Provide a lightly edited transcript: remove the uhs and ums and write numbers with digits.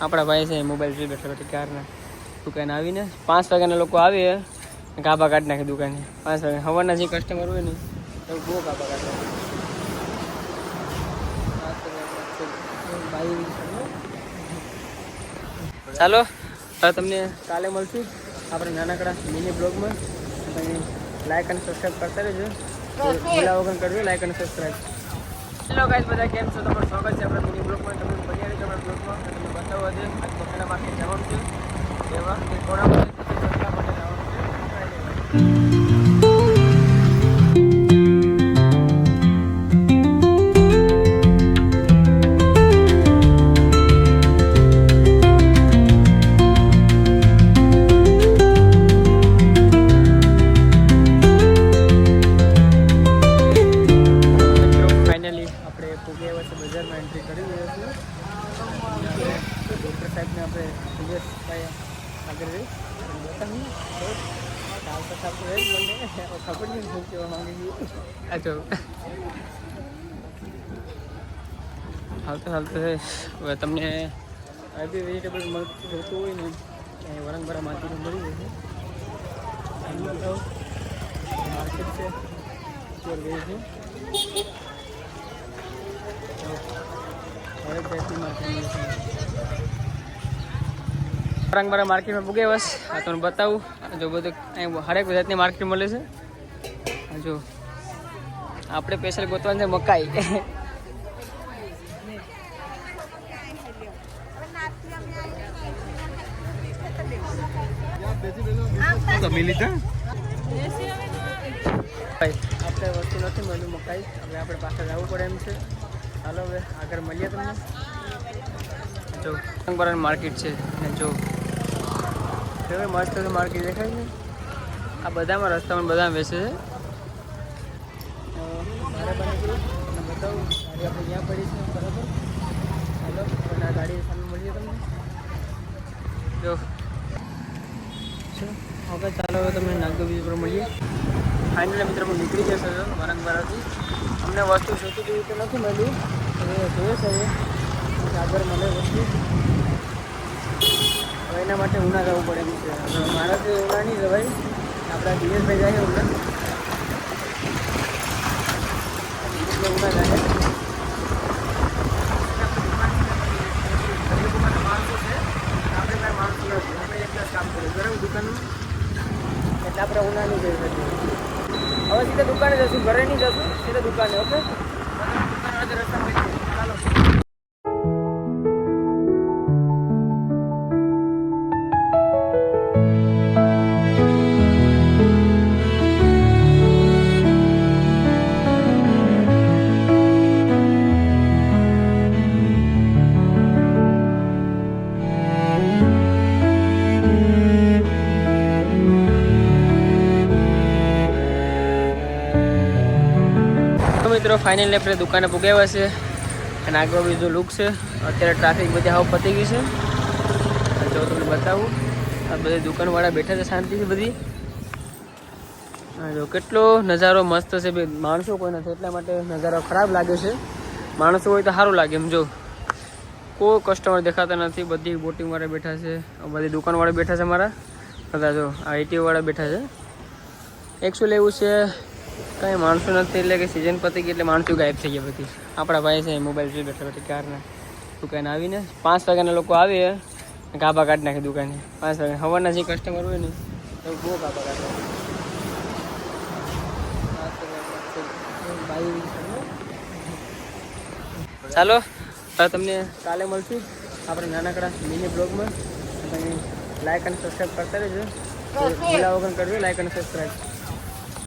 આપણા ભાઈ છે મોબાઈલ જોઈ બેઠા બેઠા ક્યારના દુકાને આવીને 5 વાગ્યાના લોકો આવે ગાભા કાઢી નાખે દુકાને 5 વાગે સવારના જે કસ્ટમર હોય ને તો બહુ ગાભા કાઢે ચાલો તમને કાલે મળશું આપણે નાનકડા મિની બ્લોગમાં તમે લાઈક અને સબસ્ક્રાઈબ કરતા રહેજો ભૂલા વગર કરજો લાઈક અને સબસ્ક્રાઈબ હેલો ગાઈસ બધા કેમ છો તમારું સ્વાગત છે આપણા મિની બ્લોગમાં તમે બન્યા રહેજો આપણા બ્લોગમાં તમને બતાવવા દે આજ બકરા માર્કેટ જવાનું છે એવા કે થોડા માટે જવાનું છે બજારમાં એન્ટ્રી કરી રહ્યા છીએ ડૉક્ટર સાહેબને આપણે સુરેશભાઈ આગળ રહી બતાવી ચાલતા ચાલતું રહે મને ખબર નહીં શું કહેવા માંગી આ જો હાલતો હાલતો છે હવે તમને આ બી વેજીટેબલ મળતું જોતું હોય ને એ વરંગભરા માર્કેટમાં મળી જશે માર્કેટ છે પ્યોર વેજ છે રંગબરા માર્કેટમાં પૂગે બસ આ તમને બતાવું જો બધું અહીં હરેક જાતની માર્કેટ મળે છે જો આપણે સ્પેશિયલ ગોતવાનું છે મકાઈ આપણે વસ્તુ નથી મળ્યું મકાઈ હવે આપણે પાછળ જવું પડે એમ છે ચાલો હવે આગળ મળીએ તમને જો રંગબરાની માર્કેટ છે ને જો કેવી મસ્ત માર્કેટ દેખાય છે આ બધામાં રસ્તામાં બધા બેસે છે મારે બતાવું ગાડી આપણે ત્યાં પડી છે બરાબર ચાલો આ ગાડી સામે મળીએ તમને જો હવે ચાલો હવે તમને નાગદો બીજ પર મળીએ ફાઇનલી મિત્રો નીકળી જશે વરંગબરાથી અમને વસ્તુ જોતી જેવી તો નથી મળ્યું જોઈએ છે આગળ મળે વસ્તુ હવે એના માટે ઉના જવું પડે એમ છે મારાથી ઉના નહીં જવાય આપણા દિનેશભાઈ જાય ઉના એટલે ઉના જાય માણસો છે આપણે કાંઈ માણસો નથી આપણે એક જ કામ કરીએ બરાબર દુકાનનું એટલે આપણે ઉના નહીં જઈ શકીએ હવે સીધા દુકાને જશું ઘરે નહીં જશું સીધા દુકાને ઓકે દુકાન રસ્તા ચાલો મિત્રો ફાઇનલી આપણે દુકાને પુગાવ્યા છે અને આગળ બીજો લુક છે અત્યારે ટ્રાફિક બધી હાવ પતી ગઈ છે જો તમને બતાવું આ બધી દુકાનવાળા બેઠા છે શાંતિથી બધી જો કેટલો નજારો મસ્ત છે બે માણસો કોઈ નથી એટલા માટે નજારો ખરાબ લાગે છે માણસો હોય તો સારું લાગે એમ જો કોઈ કસ્ટમર દેખાતા નથી બધી બોટિંગવાળા બેઠા છે બધી દુકાનવાળા બેઠા છે મારા બધા જો આ ATV-વાળા બેઠા છે એકચ્યુઅલી એવું છે કાંઈ માણસો નથી એટલે કે સિઝન પતી ગઈ એટલે માણસો ગાયબ થઈ ગયા બધી આપણા ભાઈ છે મોબાઈલ જોઈ બેઠા બેઠા ક્યારના દુકાને આવીને 5 વાગ્યાના લોકો આવે ગાભા કાઢી નાખે દુકાને 5 વાગે સવારના જે કસ્ટમર હોય ને તો બહુ ગાભા કાઢે ચાલો તમને કાલે મળશું આપણે નાનકડા મિની બ્લોગમાં તમે લાઈક અને સબસ્ક્રાઈબ કરતા રહેજો ભૂલા વગર કરજો લાઈક અને સબસ્ક્રાઈબ